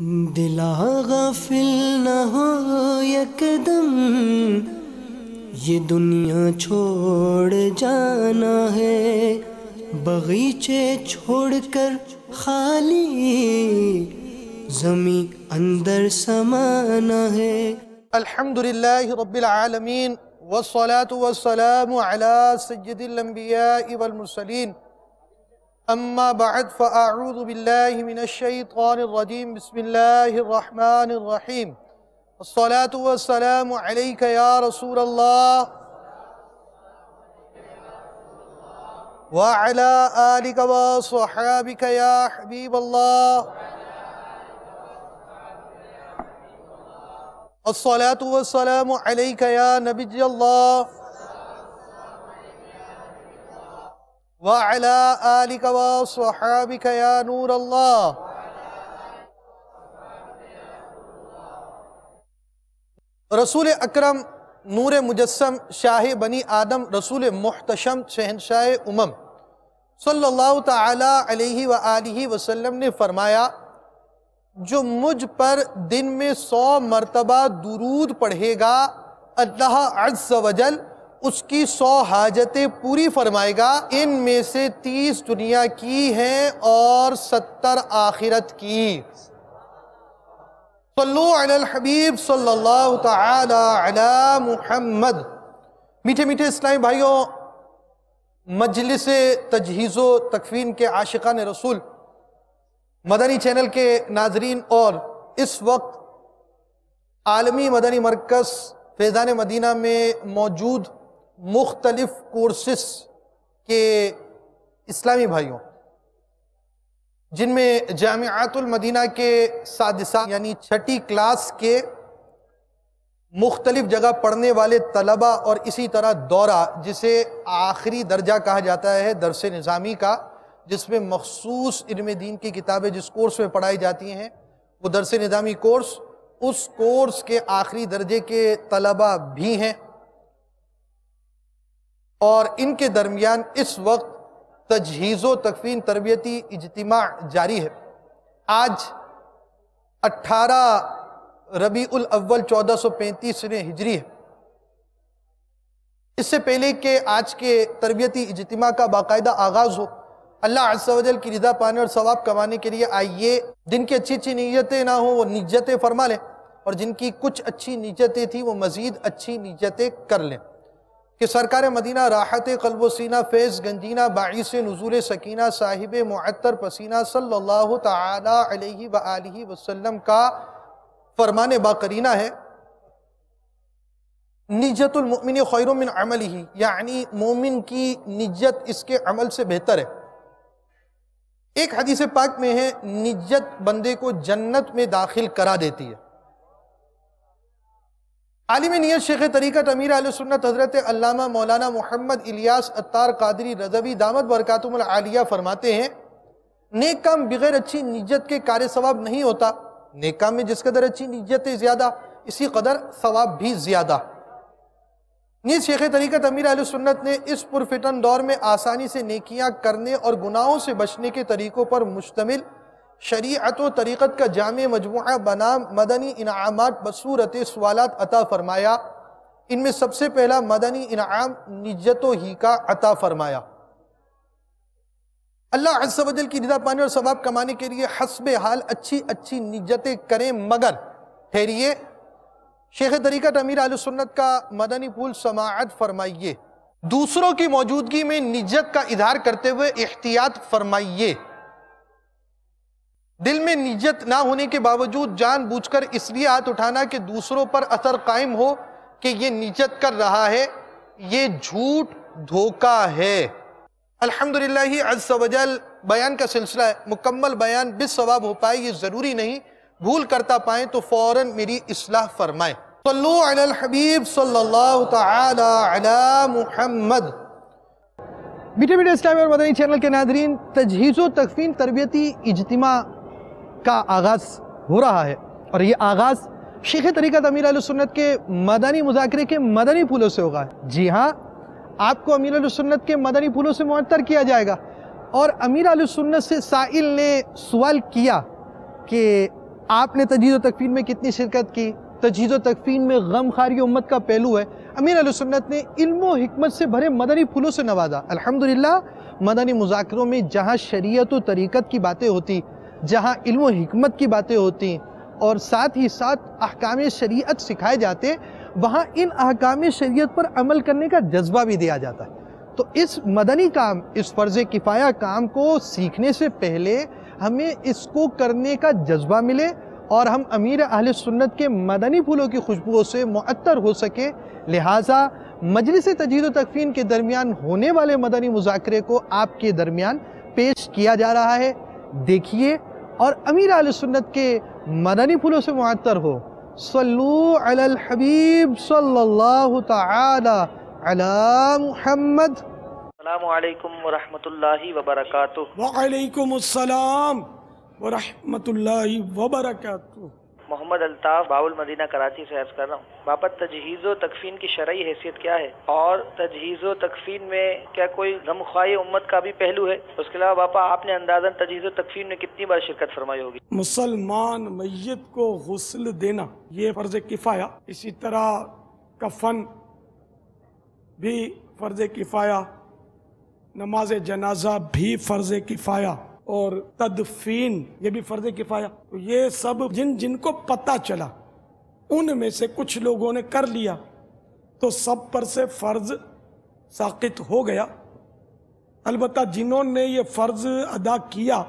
دلا غافل نہ ہو یکدم، یہ دنیا چھوڑ جانا ہے، باغیچے چھوڑ کر خالی زمیں اندر سمانا ہے۔ الحمدللہ رب العالمین والصلاة والسلام علی سید الانبیاء والمرسلین، اما بعد فاعوذ باللہ من الشیطان الرجیم، بسم اللہ الرحمن الرحیم۔ الصلاة والسلام علیک یا رسول اللہ وعلی آلک وصحابک یا حبیب اللہ۔ الصلاة والسلام علیک یا نبی اللہ وعلی آلک وصحابک یا نور اللہ۔ رسول اکرم نور مجسم شاہ بنی آدم رسول محتشم شہنشاہ امم صلی اللہ تعالی علیہ وآلہ وسلم نے فرمایا، جو مجھ پر دن میں 100 مرتبہ درود پڑھے گا، اللہ عز و جل اس کی 100 حاجتیں پوری فرمائے گا، ان میں سے 30 دنیا کی ہیں اور 70 آخرت کی۔ صلو علی الحبیب صلی اللہ تعالی علی محمد۔ میٹھے میٹھے اسلامی بھائیوں، مجلس تجہیز و تکفین کے عاشقان رسول مدنی چینل کے ناظرین، اور اس وقت عالمی مدنی مرکز فیضان مدینہ میں موجود مختلف کورسز کے اسلامی بھائیوں، جن میں جامعات المدینہ کے سادسہ یعنی 6ٹھی کلاس کے مختلف جگہ پڑھنے والے طلبہ، اور اسی طرح دورہ جسے آخری درجہ کہا جاتا ہے درس نظامی کا، جس میں مخصوص علم دین کی کتابیں جس کورس میں پڑھائی جاتی ہیں وہ درس نظامی کورس، اس کورس کے آخری درجے کے طلبہ بھی ہیں، اور ان کے درمیان اس وقت تجہیز و تکفین تربیتی اجتماع جاری ہے۔ آج 18 ربیع الاول 1435 ہجری ہے۔ اس سے پہلے کہ آج کے تربیتی اجتماع کا باقاعدہ آغاز ہو، اللہ عز و جل کی رضا پانے اور ثواب کمانے کے لیے آئیے جن کی اچھی اچھی نیتیں نہ ہوں وہ نیتیں فرما لیں، اور جن کی کچھ اچھی نیتیں تھیں وہ مزید اچھی نیتیں کر لیں، کہ سرکار مدینہ راحت قلب و سینہ فیض گنجینہ باعث نزول سکینہ صاحب معطر پسینہ صلی اللہ تعالی علیہ وآلہ وسلم کا فرمان باقرینہ ہے، نیت المؤمن خیر من عملہ، یعنی مومن کی نیت اس کے عمل سے بہتر ہے۔ ایک حدیث پاک میں ہے، نیت بندے کو جنت میں داخل کرا دیتی ہے۔ عالم نیت شیخ طریقت امیر اہل سنت حضرت علامہ مولانا محمد الیاس عطار قادری رضوی دامت برکاتہم العالیہ فرماتے ہیں، نیک کام بغیر اچھی نیت کے کار ثواب نہیں ہوتا۔ نیک کام میں جس قدر اچھی نیتیں زیادہ، اسی قدر ثواب بھی زیادہ۔ نیز شیخ طریقت امیر اہل سنت نے اس پرفتن دور میں آسانی سے نیکیاں کرنے اور گناہوں سے بچنے کے طریقوں پر مشتمل شریعت و طریقت کا جامع مجموعہ بنام مدنی انعامات بصورت سوالات عطا فرمایا۔ ان میں سب سے پہلا مدنی انعام نیتوں ہی کا عطا فرمایا۔ اللہ عز و جل کی رضا پانے اور ثواب کمانے کے لیے حسب حال اچھی اچھی نیتیں کریں، مگر ٹھہریے، شیخ طریقت امیر اہل سنت کا مدنی پھول سماعت فرمائیے، دوسروں کی موجودگی میں نیت کا اظہار کرتے ہوئے احتیاط فرمائیے۔ دل میں نیت نہ ہونے کے باوجود جان بوجھ کر اس لیے ہاتھ اٹھانا کہ دوسروں پر اثر قائم ہو کہ یہ نیت کر رہا ہے، یہ جھوٹ دھوکہ ہے۔ الحمدللہ عز و جل بیان کا سلسلہ ہے، مکمل بیان بالصواب ہو پائے یہ ضروری نہیں، بھول کرتا پائیں تو فوراً میری اصلاح فرمائیں۔ صلو علی الحبیب صلی اللہ تعالی علی محمد۔ میٹھے میٹھے اسلامی اور مدنی چینل کے ناظرین، تجہیز و تکفین تربیتی اجتماع کا آغاز ہو رہا ہے، اور یہ آغاز شیخ طریقت امیر اہل سنت کے مدنی مذاکرے کے مدنی پھولوں سے ہوگا۔ جی ہاں، آپ کو امیر اہل سنت کے مدنی پھولوں سے معطر کیا جائے گا، اور امیر اہل سنت سے سائل نے سوال کیا کہ آپ نے تجہیز و تکفین میں کتنی شرکت کی؟ تجہیز و تکفین میں غم خاری امت کا پہلو ہے۔ امیر اہل سنت نے علم و حکمت سے بھرے مدنی پھولوں سے نوازا۔ الحمدللہ مدنی مذاکروں میں جہاں شریعت و طریقت کی باتیں ہوتی، جہاں علم و حکمت کی باتیں ہوتی اور ساتھ ہی ساتھ احکام شریعت سکھائے جاتے، وہاں ان احکام شریعت پر عمل کرنے کا جذبہ بھی دیا جاتا ہے۔ تو اس مدنی کام، اس فرض کفایہ کام کو سیکھنے سے پہلے ہمیں اس کو کرنے کا جذبہ ملے اور ہم امیر اہل سنت کے مدنی پھولوں کی خوشبوؤں سے معطر ہو سکے۔ لہٰذا مجلس تجہیز و تکفین کے درمیان ہونے والے مدنی مذاکرے کو آپ کے درمیان پیش کیا جا رہا ہے، دیکھیے اور امیر اہل سنت کے مدنی پھولوں سے معطر ہو۔ صلو علی الحبیب صلی اللہ تعالی علی محمد۔ السلام علیکم ورحمۃ اللہ وبرکاتہ۔ وعلیکم السلام ورحمۃ اللہ وبرکاتہ۔ محمد الطاف باول مدینہ کراچی سے عرض کر رہا ہوں، باپا تجہیز و تکفین کی شرعی حیثیت کیا ہے، اور تجہیز و تکفین میں کیا کوئی غمخوار امت کا بھی پہلو ہے؟ اس کے علاوہ باپا آپ نے اندازاً تجہیز و تکفین میں کتنی بار شرکت فرمائی ہوگی؟ مسلمان میت کو غسل دینا یہ فرض کفایہ، اسی طرح کفن بھی فرض کفایہ، نماز جنازہ بھی فرض کفایہ، اور تدفین یہ بھی فرض کفایہ۔ یہ سب جن کو پتہ چلا ان میں سے کچھ لوگوں نے کر لیا تو سب پر سے فرض ساقط ہو گیا۔ البتہ جنہوں نے یہ فرض ادا کیا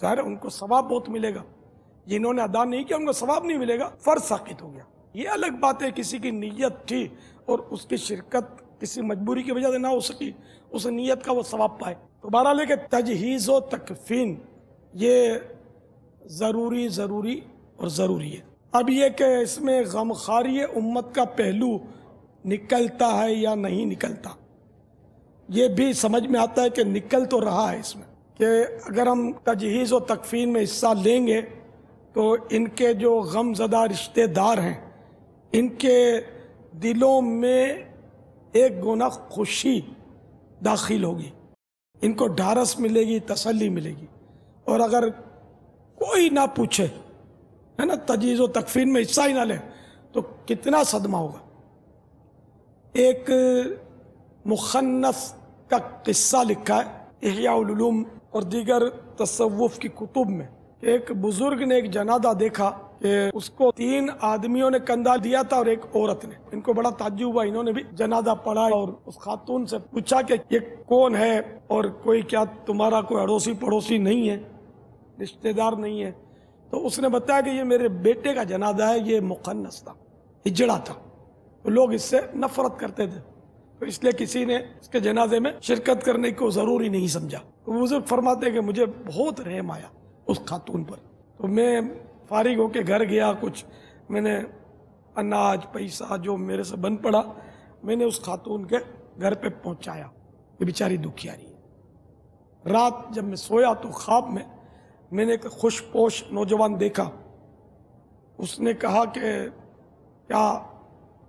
ظاہر ان کو ثواب بہت ملے گا، جنہوں نے ادا نہیں کیا ان کو ثواب نہیں ملے گا، فرض ساقط ہو گیا۔ یہ الگ بات ہے کسی کی نیت تھی اور اس کی شرکت کسی مجبوری کی وجہ سے نہ ہو سکی، اس نیت کا وہ ثواب پائے۔ تو بہرحال ہے کہ تجہیز و تکفین یہ ضروری اور ضروری ہے۔ اب یہ کہ اس میں غمخواری امت کا پہلو نکلتا ہے یا نہیں نکلتا، یہ بھی سمجھ میں آتا ہے کہ نکل تو رہا ہے اس میں، کہ اگر ہم تجہیز و تکفین میں حصہ لیں گے تو ان کے جو غم زدہ رشتہ دار ہیں ان کے دلوں میں ایک گونا خوشی داخل ہوگی، ان کو ڈھارس ملے گی، تسلی ملے گی۔ اور اگر کوئی نہ پوچھے ہے نا، تجہیز و تکفین میں حصہ ہی نہ لے تو کتنا صدمہ ہوگا۔ ایک مخنث کا قصہ لکھا ہے احیاء العلوم اور دیگر تصوف کی کتب میں کہ ایک بزرگ نے ایک جنازہ دیکھا کہ اس کو 3 آدمیوں نے کندھا دیا تھا اور ایک عورت نے۔ ان کو بڑا تعجب ہوا، انہوں نے بھی جنازہ پڑھا اور اس خاتون سے پوچھا کہ یہ کون ہے، اور کوئی کیا تمہارا کوئی اڑوسی پڑوسی نہیں ہے، رشتہ دار نہیں ہے؟ تو اس نے بتایا کہ یہ میرے بیٹے کا جنازہ ہے، یہ مخنث تھا، ہجڑا تھا، تو لوگ اس سے نفرت کرتے تھے، تو اس لیے کسی نے اس کے جنازے میں شرکت کرنے کو ضروری نہیں سمجھا۔ تو بزرگ فرماتے کہ مجھے بہت رحم آیا اس خاتون پر، تو میں فارغ ہو کے گھر گیا، کچھ میں نے اناج پیسہ جو میرے سے بن پڑا میں نے اس خاتون کے گھر پہ پہنچایا، یہ بیچاری دکھیاری ہے۔ رات جب میں سویا تو خواب میں نے ایک خوش پوش نوجوان دیکھا، اس نے کہا کہ کیا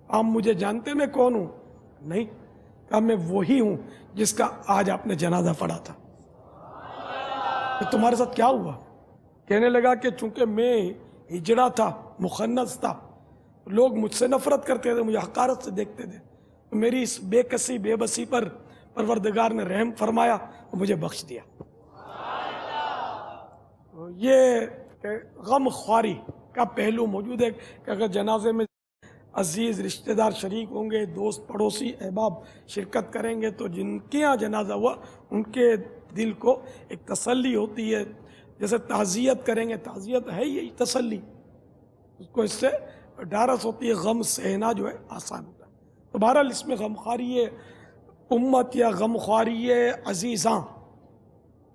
آپ مجھے جانتے میں کون ہوں؟ نہیں۔ کہا میں وہی ہوں جس کا آج آپ نے جنازہ پڑھا تھا۔ تو تمہارے ساتھ کیا ہوا؟ کہنے لگا کہ چونکہ میں ہجڑا تھا، مخنث تھا، لوگ مجھ سے نفرت کرتے تھے، مجھے حقارت سے دیکھتے تھے، میری اس بے کسی بے بسی پر پروردگار نے رحم فرمایا اور مجھے بخش دیا۔ یہ غم خواری کا پہلو موجود ہے کہ اگر جنازے میں عزیز رشتہ دار شریک ہوں گے، دوست پڑوسی احباب شرکت کریں گے تو جن کے یہاں جنازہ ہوا ان کے دل کو ایک تسلی ہوتی ہے، جیسے تعزیت کریں گے، تعزیت ہے یہی تسلی، اس کو اس سے ڈھارس ہوتی ہے، غم سہنا جو ہے آسان ہوتا ہے۔ تو بہرحال اس میں غمخواری امت یا غمخواری عزیزاں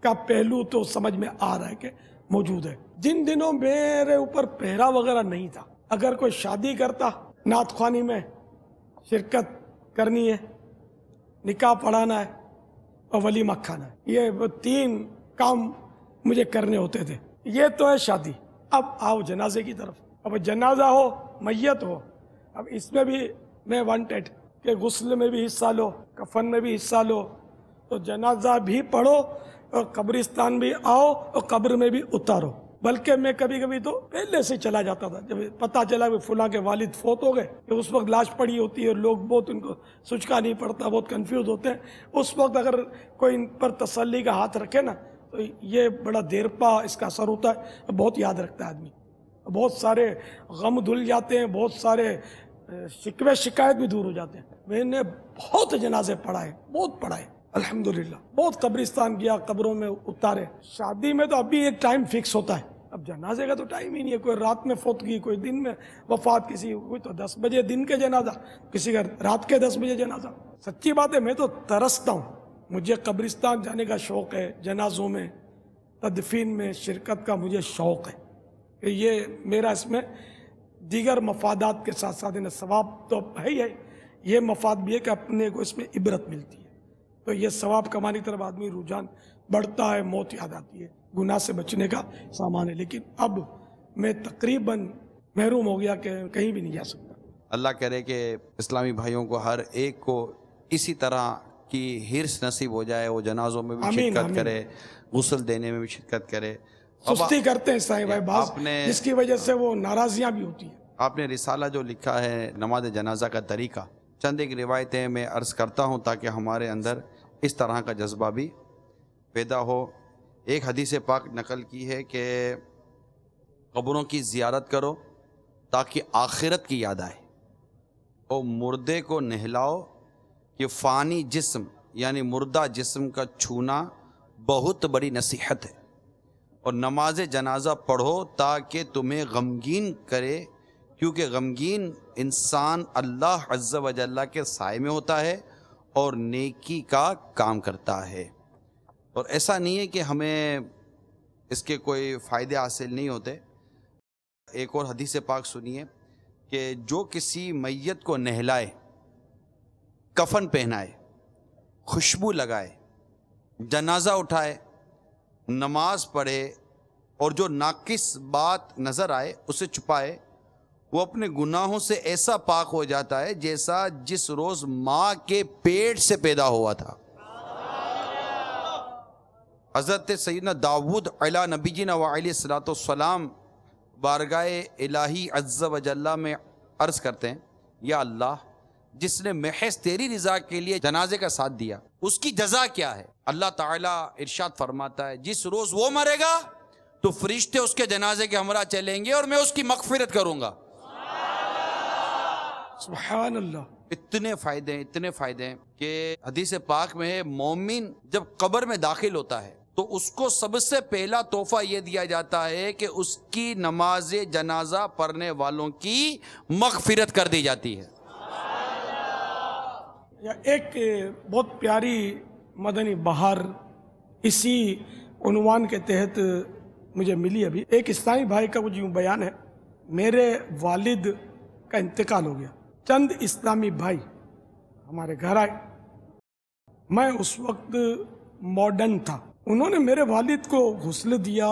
کا پہلو تو سمجھ میں آ رہا ہے کہ موجود ہے۔ جن دنوں میرے اوپر پہرا وغیرہ نہیں تھا، اگر کوئی شادی کرتا، نعت خوانی میں شرکت کرنی ہے، نکاح پڑھانا ہے اور ولیمہ کھانا ہے، یہ وہ 3 کام مجھے کرنے ہوتے تھے۔ یہ تو ہے شادی۔ اب آؤ جنازے کی طرف۔ اب جنازہ ہو، میت ہو، اب اس میں بھی میں وانٹیڈ کہ غسل میں بھی حصہ لو، کفن میں بھی حصہ لو، تو جنازہ بھی پڑھو اور قبرستان بھی آؤ اور قبر میں بھی اتارو۔ بلکہ میں کبھی کبھی تو پہلے سے چلا جاتا تھا، جب پتہ چلا کہ فلاں کے والد فوت ہو گئے، کہ اس وقت لاش پڑی ہوتی ہے اور لوگ بہت ان کو سوچکا نہیں پڑتا، بہت کنفیوز ہوتے ہیں، اس وقت اگر کوئی ان پر تسلی کا ہاتھ رکھے نا تو یہ بڑا دیر پا اس کا اثر ہوتا ہے، بہت یاد رکھتا ہے آدمی، بہت سارے غم دھل جاتے ہیں، بہت سارے شکوے شکایت بھی دور ہو جاتے ہیں۔ میں نے بہت جنازے پڑھائے، بہت پڑھائے الحمدللہ، بہت قبرستان گیا، قبروں میں اتارے۔ شادی میں تو ابھی ایک ٹائم فکس ہوتا ہے، اب جنازے کا تو ٹائم ہی نہیں ہے، کوئی رات میں فوت کی، کوئی دن میں وفات، کسی کوئی تو 10 بجے دن کے جنازہ، کسی کا رات کے 10 بجے جنازہ۔ سچی بات ہے، میں تو ترستا ہوں، مجھے قبرستان جانے کا شوق ہے، جنازوں میں تدفین میں شرکت کا مجھے شوق ہے، کہ یہ میرا اس میں دیگر مفادات کے ساتھ ساتھ ثواب تو ہے ہی ہے، یہ مفاد بھی ہے کہ اپنے کو اس میں عبرت ملتی ہے، تو یہ ثواب کمانے کی طرف آدمی رجحان بڑھتا ہے، موت یاد آتی ہے، گناہ سے بچنے کا سامان ہے۔ لیکن اب میں تقریباً محروم ہو گیا کہ کہیں بھی نہیں جا سکتا۔ اللہ کرے کہ اسلامی بھائیوں کو ہر ایک کو اسی طرح کی حرص نصیب ہو جائے، وہ جنازوں میں بھی شرکت کرے، غسل دینے میں بھی شرکت کرے۔ سستی کرتے ہیں اسلامی بھائی بعض، جس کی وجہ سے وہ ناراضیاں بھی ہوتی ہیں۔ آپ نے رسالہ جو لکھا ہے نماز جنازہ کا طریقہ، چند ایک روایتیں میں عرض کرتا ہوں تاکہ ہمارے اندر اس طرح کا جذبہ بھی پیدا ہو۔ ایک حدیث پاک نقل کی ہے کہ قبروں کی زیارت کرو تاکہ آخرت کی یاد آئے، اور مردے کو نہلاؤ کہ فانی جسم یعنی مردہ جسم کا چھونا بہت بڑی نصیحت ہے، اور نماز جنازہ پڑھو تاکہ تمہیں غمگین کرے، کیونکہ غمگین انسان اللہ عز و جل کے سائے میں ہوتا ہے اور نیکی کا کام کرتا ہے، اور ایسا نہیں ہے کہ ہمیں اس کے کوئی فائدے حاصل نہیں ہوتے۔ ایک اور حدیث پاک سنیے کہ جو کسی میت کو نہلائے، کفن پہنائے، خوشبو لگائے، جنازہ اٹھائے، نماز پڑھے، اور جو ناقص بات نظر آئے اسے چھپائے، وہ اپنے گناہوں سے ایسا پاک ہو جاتا ہے جیسا جس روز ماں کے پیٹ سے پیدا ہوا تھا۔ حضرت سیدنا داؤد علیہ نبینا وعلیہ الصلوۃ والسلام بارگاہ الہی عز و جل میں عرض کرتے ہیں، یا اللہ، جس نے محض تیری رضا کے لیے جنازے کا ساتھ دیا، اس کی جزا کیا ہے؟ اللہ تعالیٰ ارشاد فرماتا ہے، جس روز وہ مرے گا تو فرشتے اس کے جنازے کے ہمراہ چلیں گے اور میں اس کی مغفرت کروں گا۔ سبحان اللہ۔ اتنے فائدے ہیں کہ حدیث پاک میں ہے، مومن جب قبر میں داخل ہوتا ہے تو اس کو سب سے پہلا تحفہ یہ دیا جاتا ہے کہ اس کی نماز جنازہ پڑھنے والوں کی مغفرت کر دی جاتی ہے۔ ایک بہت پیاری مدنی بہار اسی عنوان کے تحت مجھے ملی ابھی۔ ایک اسلامی بھائی کا کچھ یوں بیان ہے، میرے والد کا انتقال ہو گیا، چند اسلامی بھائی ہمارے گھر آئے، میں اس وقت ماڈرن تھا، انہوں نے میرے والد کو غسل دیا،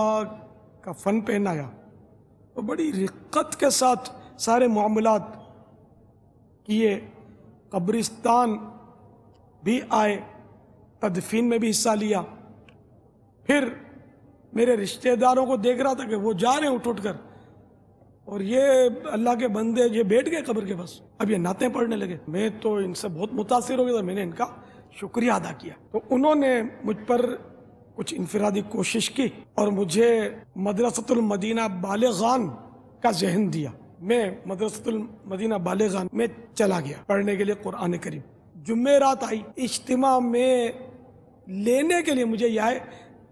کفن پہنایا، اور بڑی رقت کے ساتھ سارے معاملات کیے، قبرستان بھی آئے، تدفین میں بھی حصہ لیا۔ پھر میرے رشتہ داروں کو دیکھ رہا تھا کہ وہ جا رہے ہیں اٹھ کر، اور یہ اللہ کے بندے یہ بیٹھ گئے قبر کے پاس، اب یہ نعتیں پڑھنے لگے۔ میں تو ان سے بہت متاثر ہو گیا تھا، میں نے ان کا شکریہ ادا کیا۔ تو انہوں نے مجھ پر کچھ انفرادی کوشش کی اور مجھے مدرسۃ المدینہ بالغان کا ذہن دیا۔ میں مدرسۃ المدینہ بالغان میں چلا گیا پڑھنے کے لیے قرآن کریم۔ جمعرات آئی، اجتماع میں لینے کے لیے مجھے یہ آئے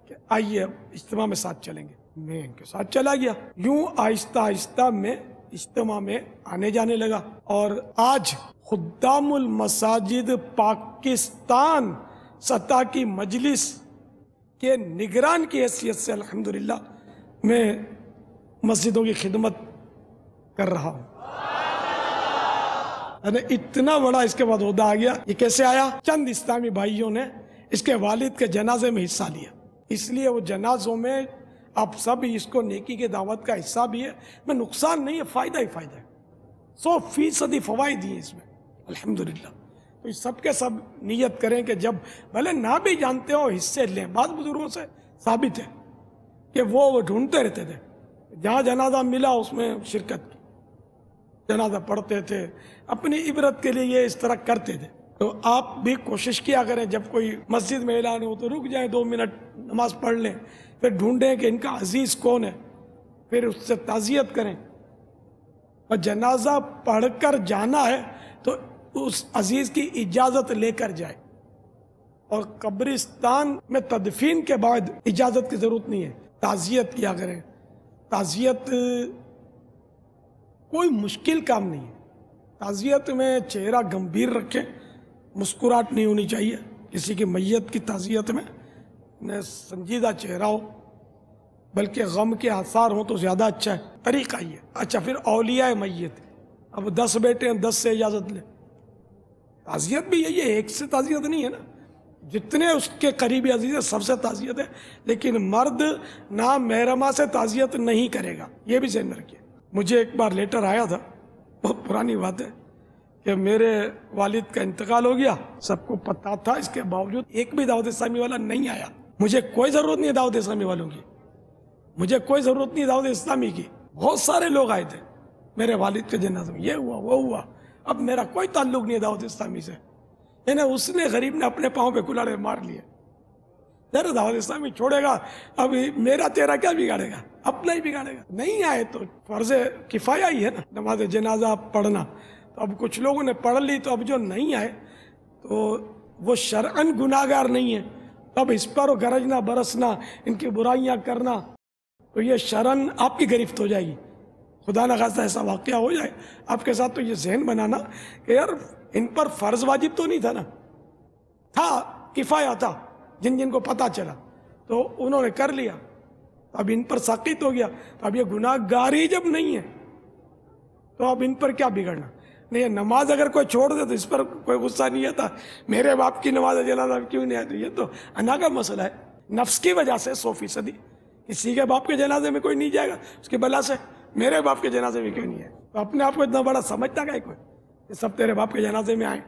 کہ آئیے اجتماع میں ساتھ چلیں گے، میں ان کے ساتھ چلا گیا۔ یوں آہستہ آہستہ میں اجتماع میں آنے جانے لگا، اور آج خدام المساجد پاکستان سطح کی مجلس کے نگران کی حیثیت سے الحمدللہ میں مسجدوں کی خدمت کر رہا ہوں۔ اتنا بڑا اس کے بعد عہدہ آ گیا۔ یہ کیسے آیا؟ چند اسلامی بھائیوں نے اس کے والد کے جنازے میں حصہ لیا، اس لیے وہ جنازوں میں آپ سب اس کو نیکی کے دعوت کا حصہ بھی ہے، میں نقصان نہیں ہے، فائدہ ہی فائدہ ہے، 100% فوائد ہیں اس میں الحمدللہ۔ تو سب کے سب نیت کریں کہ جب بھلے نہ بھی جانتے ہو حصے لیں، بعض بزرگوں سے ثابت ہے کہ وہ ڈھونڈتے رہتے تھے، جہاں جنازہ ملا اس میں شرکت کی، جنازہ پڑھتے تھے، اپنی عبرت کے لیے یہ اس طرح کرتے تھے۔ تو آپ بھی کوشش کیا کریں، جب کوئی مسجد میں اعلان ہو تو رک جائیں 2 منٹ نماز پڑھ لیں، پھر ڈھونڈیں کہ ان کا عزیز کون ہے، پھر اس سے تعزیت کریں۔ اور جنازہ پڑھ کر جانا ہے تو اس عزیز کی اجازت لے کر جائے، اور قبرستان میں تدفین کے بعد اجازت کی ضرورت نہیں ہے، تعزیت کیا کریں۔ تعزیت کوئی مشکل کام نہیں ہے، تعزیت میں چہرہ گمبھیر رکھیں، مسکراہٹ نہیں ہونی چاہیے کسی کی میت کی تعزیت میں، نہ سنجیدہ چہرہ ہو، بلکہ غم کے آثار ہوں تو زیادہ اچھا ہے، طریقہ یہ۔ اچھا، پھر اولیاء میت، اب 10 بیٹے ہیں 10 سے اجازت لیں، تعزیت بھی یہی ہے، ایک سے تعزیت نہیں ہے نا، جتنے اس کے قریبی عزیز ہیں سب سے تعزیت ہے، لیکن مرد نامحرمہ سے تعزیت نہیں کرے گا، یہ بھی ذہن میں رکھیے۔ مجھے ایک بار لیٹر آیا تھا، بہت پرانی بات ہے، کہ میرے والد کا انتقال ہو گیا، سب کو پتہ تھا، اس کے باوجود ایک بھی دعوت اسلامی والا نہیں آیا۔ مجھے کوئی ضرورت نہیں ہے دعوت اسلامی والوں کی، مجھے کوئی ضرورت نہیں دعوت اسلامی کی، بہت سارے لوگ آئے تھے میرے والد کے جنازے میں، یہ ہوا وہ ہوا، اب میرا کوئی تعلق نہیں ہے دعوت اسلامی سے۔ یعنی اس نے غریب نے اپنے پاؤں پہ کلاڑے مار لیے، ذرا دعوت اسلامی چھوڑے گا، اب میرا تیرا کیا بگاڑے گا، اپنا ہی بگاڑے گا۔ نہیں آئے تو فرض کفایہ ہی ہے نا نماز جنازہ پڑھنا، تو اب کچھ لوگوں نے پڑھ لی، تو اب جو نہیں آئے تو وہ شرعاً گناہگار نہیں ہے، تو اب اس پر گرجنا برسنا، ان کی برائیاں کرنا، تو یہ شرعاً آپ کی گرفت ہو جائے گی، خدا نہ خواستہ ایسا واقعہ ہو جائے آپ کے ساتھ، تو یہ ذہن بنانا کہ یار ان پر فرض واجب تو نہیں تھا نا، تھا کفایہ تھا، جن جن کو پتہ چلا تو انہوں نے کر لیا، اب ان پر ساقط ہو گیا، تو اب یہ گناہ گاری جب نہیں ہے تو اب ان پر کیا بگڑنا۔ نہیں، نماز اگر کوئی چھوڑ دے تو اس پر کوئی غصہ نہیں آتا، میرے باپ کی نماز جنازہ کیوں نہیں آتی، یہ تو انا کا مسئلہ ہے، نفس کی وجہ سے 100%۔ کسی کے باپ کے جنازے میں کوئی نہیں جائے گا اس کی بلا سے، میرے باپ کے جنازے میں کیوں نہیں ہے، تو اپنے آپ کو اتنا بڑا سمجھتا ہے کوئی کہ سب تیرے باپ کے جنازے میں آئیں،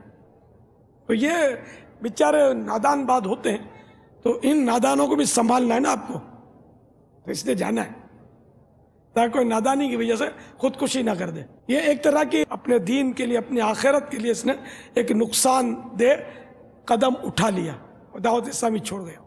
تو یہ بیچارے نادان بات ہوتے ہیں، تو ان نادانوں کو بھی سنبھالنا ہے نا آپ کو، تو اس لیے جانا ہے تاکہ کوئی نادانی کی وجہ سے خودکشی نہ کر دے۔ یہ ایک طرح کی اپنے دین کے لیے، اپنی آخرت کے لیے اس نے ایک نقصان دہ قدم اٹھا لیا، دعوت اسلامی چھوڑ گیا،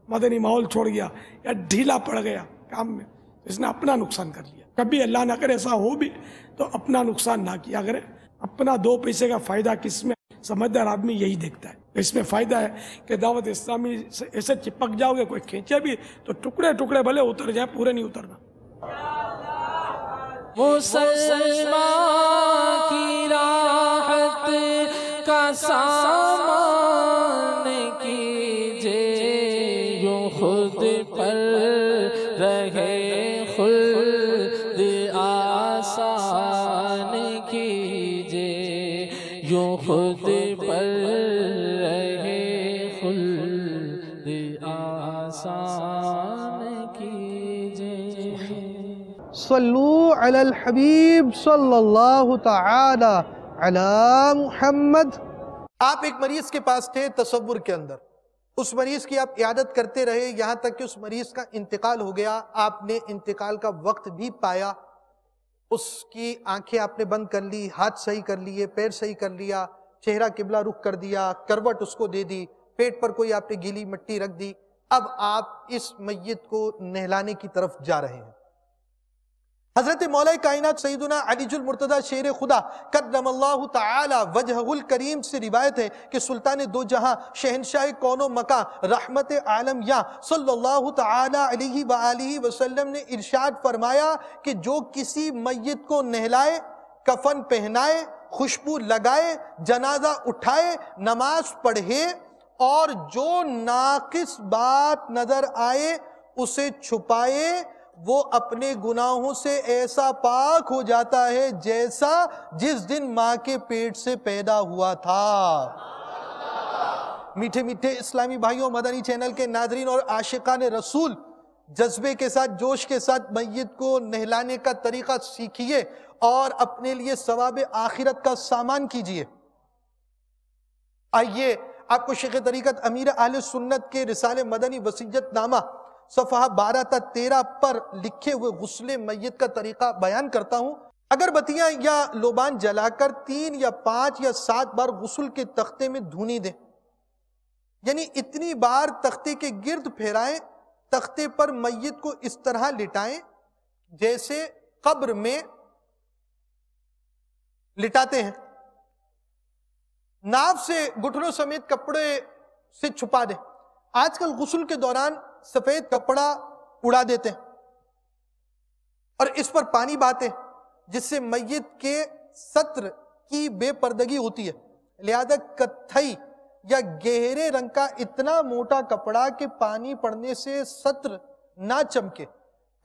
مدنی ماحول چھوڑ گیا، یا ڈھیلا پڑ گیا کام میں، اس نے اپنا نقصان کر لیا۔ کبھی اللہ نہ کرے ایسا ہو بھی تو اپنا نقصان نہ کیا کرے، اپنا 2 پیسے کا فائدہ کس میں، سمجھدار آدمی یہی دیکھتا ہے۔ اس میں فائدہ ہے کہ دعوت اسلامی سے ایسے چپک جاؤ گے، کوئی کھینچے بھی تو ٹکڑے ٹکڑے بھلے اتر جائیں، پورے نہیں اترنا۔ مسلمان کی راحت کا سامان کیجے، یوں خود پر رہے خلد آسان کیجے، یوں خود پر رہے خلد آسان کیجے۔ صلو علی الحبیب صلی اللہ تعالی علی محمد۔ آپ ایک مریض کے پاس تھے تصور کے اندر، اس مریض کی آپ عیادت کرتے رہے یہاں تک کہ اس مریض کا انتقال ہو گیا، آپ نے انتقال کا وقت بھی پایا، اس کی آنکھیں آپ نے بند کر لی، ہاتھ صحیح کر لیے، پیر صحیح کر لیا، چہرہ قبلہ رخ کر دیا، کروٹ اس کو دے دی، پیٹ پر کوئی آپ نے گیلی مٹی رکھ دی، اب آپ اس میت کو نہلانے کی طرف جا رہے ہیں۔ حضرت مولا کائنات سیدنا علی المرتضی شیر خدا کرم اللہ تعالی وجہہ الکریم سے روایت ہے کہ سلطان دو جہاں شہنشاہ کون و مکان رحمت عالم یا صلی اللہ تعالی علیہ وآلہ وسلم نے ارشاد فرمایا کہ جو کسی میت کو نہلائے، کفن پہنائے، خوشبو لگائے، جنازہ اٹھائے، نماز پڑھے اور جو ناقص بات نظر آئے اسے چھپائے، وہ اپنے گناہوں سے ایسا پاک ہو جاتا ہے جیسا جس دن ماں کے پیٹ سے پیدا ہوا تھا۔ میٹھے میٹھے اسلامی بھائیوں، مدنی چینل کے ناظرین اور عاشقان رسول، جذبے کے ساتھ، جوش کے ساتھ میت کو نہلانے کا طریقہ سیکھیے اور اپنے لیے ثواب آخرت کا سامان کیجئے۔ آئیے آپ کو شیخ طریقت امیر اہل سنت کے رسالہ مدنی وصیت نامہ صفحہ 12 تا 13 پر لکھے ہوئے غسل میت کا طریقہ بیان کرتا ہوں. اگر بتیاں یا لوبان جلا کر 3 یا 5 یا 7 بار غسل کے تختے میں دھونی دیں، یعنی اتنی بار تختے کے گرد پھیرائیں، تختے پر میت کو اس طرح لٹائیں جیسے قبر میں لٹاتے ہیں. ناف سے گھٹنوں سمیت کپڑے سے چھپا دیں. آج کل غسل کے دوران سفید کپڑا اڑا دیتے ہیں اور اس پر پانی بہاتے ہیں، جس سے میت کے ستر کی بے پردگی ہوتی ہے. لہذا کتھئی یا گہرے رنگ کا اتنا موٹا کپڑا کہ پانی پڑنے سے ستر نہ چمکے،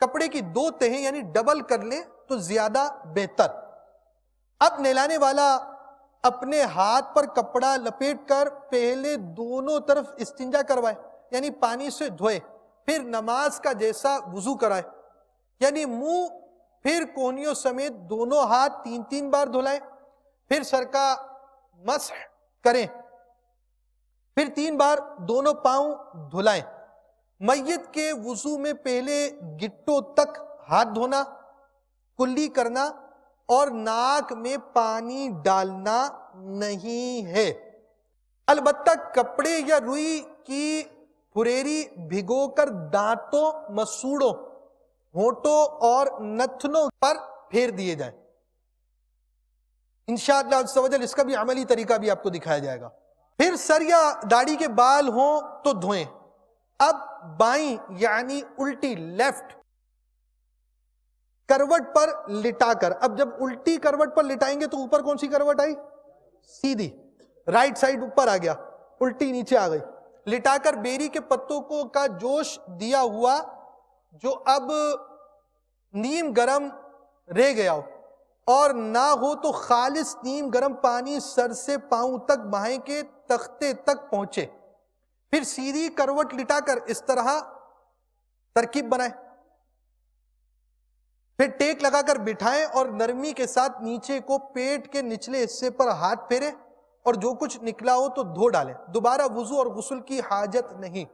کپڑے کی 2 تہیں یعنی ڈبل کر لیں تو زیادہ بہتر. اب نہلانے والا اپنے ہاتھ پر کپڑا لپیٹ کر پہلے دونوں طرف استنجا کروائے، یعنی پانی سے دھوئے، پھر نماز کا جیسا وضو کرائے، یعنی منہ پھر کونیوں سمیت دونوں ہاتھ 3 بار دھلائیں، پھر سر کا مسح کریں، پھر 3 بار دونوں پاؤں دھلائیں. میت کے وضو میں پہلے گٹوں تک ہاتھ دھونا، کلی کرنا اور ناک میں پانی ڈالنا نہیں ہے. البتہ کپڑے یا روئی کی پھریری بھگو کر دانتوں، مسوڑوں، ہونٹوں اور نتنوں پر پھیر دیے جائیں. انشاءاللہ عز و جل اس کا بھی عملی طریقہ بھی آپ کو دکھایا جائے گا. پھر سر یا داڑھی کے بال ہوں تو دھوئیں. اب بائیں یعنی الٹی لیفٹ کروٹ پر لٹا کر، اب جب الٹی کروٹ پر لٹائیں گے تو اوپر کون سی کروٹ آئی؟ سیدھی. رائٹ سائڈ اوپر آ گیا، الٹی نیچے آ گئی. لٹا کر بیری کے پتوں کو کا جوش دیا ہوا جو اب نیم گرم رہ گیا ہو اور نہ ہو تو خالص نیم گرم پانی سر سے پاؤں تک بہائیں کے تختے تک پہنچے. پھر سیدھی کروٹ لٹا کر اس طرح ترکیب بنائیں، پھر ٹیک لگا کر بٹھائیں اور نرمی کے ساتھ نیچے کو پیٹ کے نچلے حصے پر ہاتھ پھیریں اور جو کچھ نکلا ہو تو دھو ڈالیں. دوبارہ وضو اور غسل کی حاجت نہیں.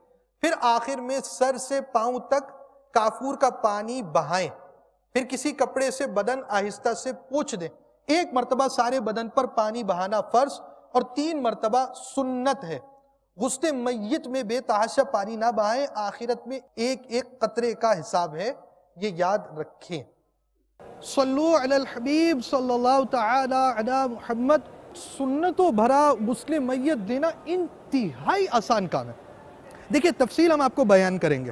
پھر آخر میں سر سے پاؤں تک کافور کا پانی بہائیں. پھر کسی کپڑے سے بدن آہستہ سے پوچھ دیں. 1 مرتبہ سارے بدن پر پانی بہانا فرض اور 3 مرتبہ سنت ہے. غسل میت میں بے تحاشا پانی نہ بہائیں، آخرت میں 1 قطرے کا حساب ہے، یہ یاد رکھیں. صلو علی الحبیب صلی اللہ تعالی علی محمد. سنتوں بھرا غسل میت دینا انتہائی آسان کام ہے. دیکھیں تفصیل ہم آپ کو بیان کریں گے،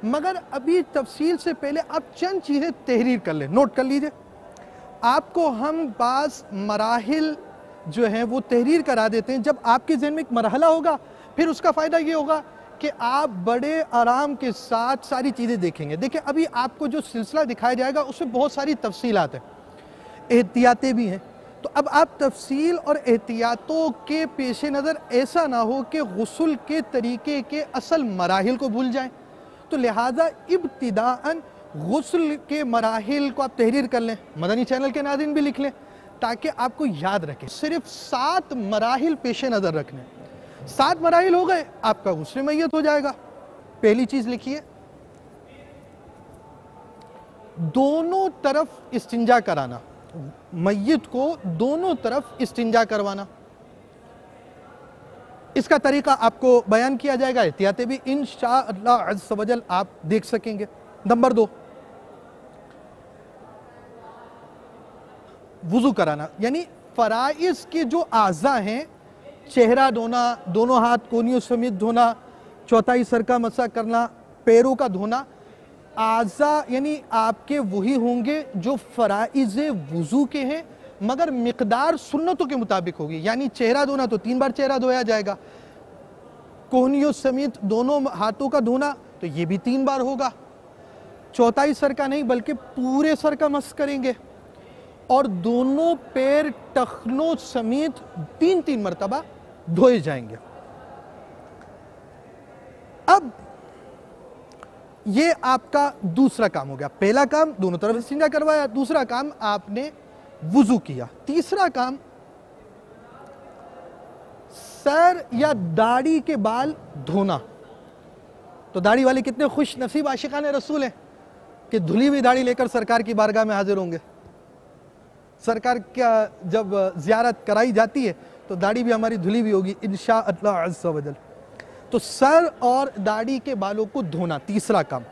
مگر ابھی تفصیل سے پہلے آپ چند چیزیں تحریر کر لیں، نوٹ کر لیجئے. آپ کو ہم بعض مراحل جو ہیں وہ تحریر کرا دیتے ہیں. جب آپ کے ذہن میں ایک مرحلہ ہوگا پھر اس کا فائدہ یہ ہوگا کہ آپ بڑے آرام کے ساتھ ساری چیزیں دیکھیں گے. دیکھیں ابھی آپ کو جو سلسلہ دکھایا جائے گا اس میں بہت ساری تفصیلات ہیں، احتیاطیں بھی ہیں. تو اب آپ تفصیل اور احتیاطوں کے پیش نظر ایسا نہ ہو کہ غسل کے طریقے کے اصل مراحل کو بھول جائیں. تو لہٰذا ابتداءً غسل کے مراحل کو آپ تحریر کر لیں، مدنی چینل کے ناظرین بھی لکھ لیں تاکہ آپ کو یاد رکھیں. صرف 7 مراحل پیش نظر رکھنے. 7 مراحل ہو گئے، آپ کا غسل میت ہو جائے گا. پہلی چیز لکھیے، دونوں طرف استنجا کرانا. میت کو دونوں طرف استنجا کروانا. اس کا طریقہ آپ کو بیان کیا جائے گا، احتیاطیں بھی انشاءاللہ عز و جل آپ دیکھ سکیں گے. نمبر 2، وضو کرانا، یعنی فرائض کے جو اعضاء ہیں، چہرہ دھونا، دونوں ہاتھ کونیوں سمیت دھونا، چوتھائی سر کا مسح کرنا، پیروں کا دھونا، اعضاء یعنی آپ کے وہی ہوں گے جو فرائض وضو کے ہیں، مگر مقدار سنتوں کے مطابق ہوگی. یعنی چہرہ دھونا تو 3 بار چہرہ دھویا جائے گا، کونیوں سمیت دونوں ہاتھوں کا دھونا تو یہ بھی 3 بار ہوگا. چوتھائی سر کا نہیں بلکہ پورے سر کا مسح کریں گے، اور دونوں پیر ٹخنوں سمیت 3 مرتبہ دھوئے جائیں گے. اب یہ آپ کا دوسرا کام ہو گیا. پہلا کام دونوں طرف استنجا کروایا، دوسرا کام آپ نے وضو کیا. تیسرا کام سر یا داڑھی کے بال دھونا. تو داڑھی والے کتنے خوش نصیب عاشقان رسول ہیں کہ دھلی ہوئی داڑھی لے کر سرکار کی بارگاہ میں حاضر ہوں گے. سرکار کا جب زیارت کرائی جاتی ہے تو داڑھی بھی ہماری دھلی ہوئی ہوگی انشاءاللہ عز و جل. تو سر اور داڑھی کے بالوں کو دھونا تیسرا کام.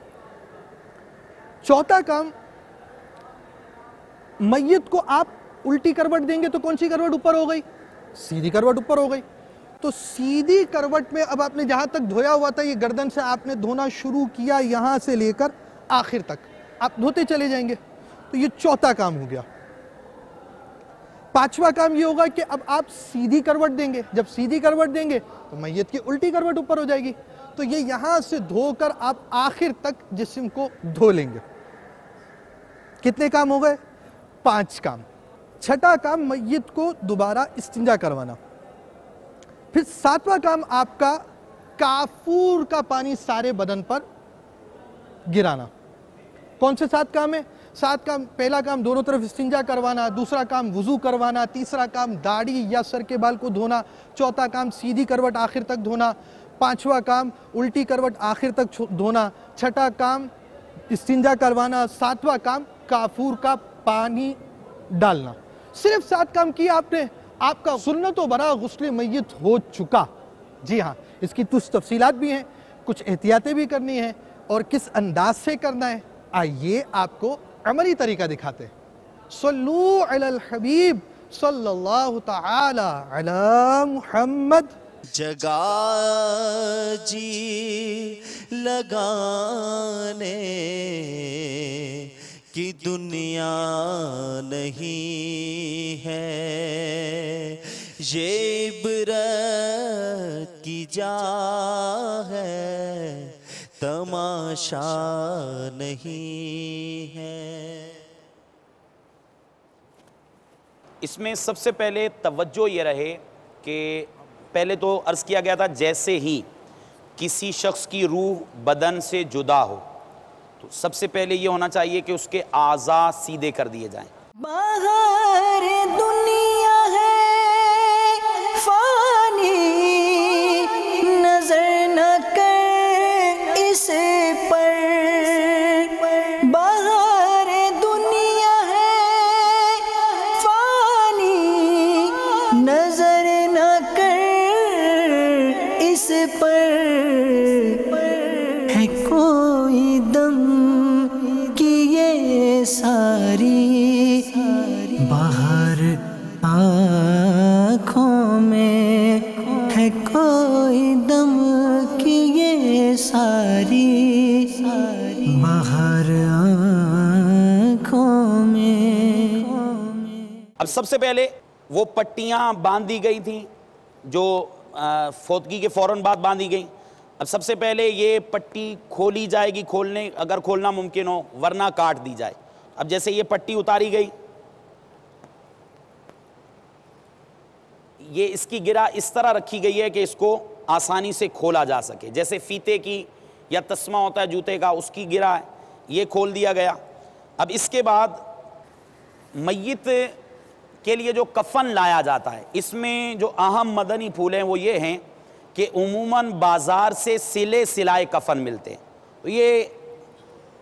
چوتھا کام، میت کو آپ الٹی کروٹ دیں گے تو کون سی کروٹ اوپر ہو گئی؟ سیدھی کروٹ اوپر ہو گئی. تو سیدھی کروٹ میں اب آپ نے جہاں تک دھویا ہوا تھا یہ گردن سے آپ نے دھونا شروع کیا یہاں سے لے کر آخر تک آپ دھوتے چلے جائیں گے. تو یہ چوتھا کام ہو گیا. پانچواں کام یہ ہوگا کہ اب آپ سیدھی کروٹ دیں گے. جب سیدھی کروٹ دیں گے تو میت کی الٹی کروٹ اوپر ہو جائے گی. تو یہ یہاں سے دھو کر آپ آخر تک جسم کو دھو لیں گے. کتنے کام ہو گئے؟ 5 کام. چھٹا کام میت کو دوبارہ استنجا کروانا. پھر 7واں کام آپ کا کافور کا پانی سارے بدن پر گرانا. کون سے 7 کام ہیں؟ 7 کام. پہلا کام دونوں طرف استنجا کروانا. دوسرا کام وضو کروانا. تیسرا کام داڑھی یا سر کے بال کو دھونا. چوتھا کام سیدھی کروٹ آخر تک دھونا. 5واں کام الٹی کروٹ آخر تک دھونا. چھٹا کام استنجا کروانا. 7واں کام کافور کا پانی ڈالنا. صرف 7 کام کیا آپ نے، آپ کا سنت و برا غسل میت ہو چکا. جی ہاں، اس کی کچھ تفصیلات بھی ہیں، کچھ احتیاطیں بھی کرنی ہیں، اور کس انداز سے کرنا ہے آئیے آپ کو عملی طریقہ دکھاتے ہیں. صلو علی الحبیب صلی اللہ تعالی علی محمد. جگہ جی لگانے کی دنیا نہیں ہے، یہ عبرت کی جا ہے، تماشا نہیں ہے. اس میں سب سے پہلے توجہ یہ رہے کہ پہلے تو عرض کیا گیا تھا جیسے ہی کسی شخص کی روح بدن سے جدا ہو تو سب سے پہلے یہ ہونا چاہیے کہ اس کے اعضاء سیدھے کر دیے جائیں. باہر دنیا ہے فانی، نظر نہ کر اس پر. باہر دنیا ہے فانی، نظر نہ کر اس پر. ہے کوئی دم کی یہ ساری باہر آنکھوں میں، ہے کوئی دم کی یہ ساری باہر آنکھوں میں. اب سب سے پہلے وہ پٹیاں باندھ دی گئی تھیں جو فوتگی کے فوراً بعد باندھی گئیں. اب سب سے پہلے یہ پٹی کھولی جائے گی، کھولنے اگر کھولنا ممکن ہو، ورنہ کاٹ دی جائے. اب جیسے یہ پٹی اتاری گئی، یہ اس کی گرہ اس طرح رکھی گئی ہے کہ اس کو آسانی سے کھولا جا سکے. جیسے فیتے کی یا تسمہ ہوتا ہے جوتے کا، اس کی گرہ ہے، یہ کھول دیا گیا. اب اس کے بعد میت کے لیے جو کفن لایا جاتا ہے، اس میں جو اہم مدنی پھول ہیں وہ یہ ہیں کہ عموماً بازار سے سلے سلائے کفن ملتے ہیں. تو یہ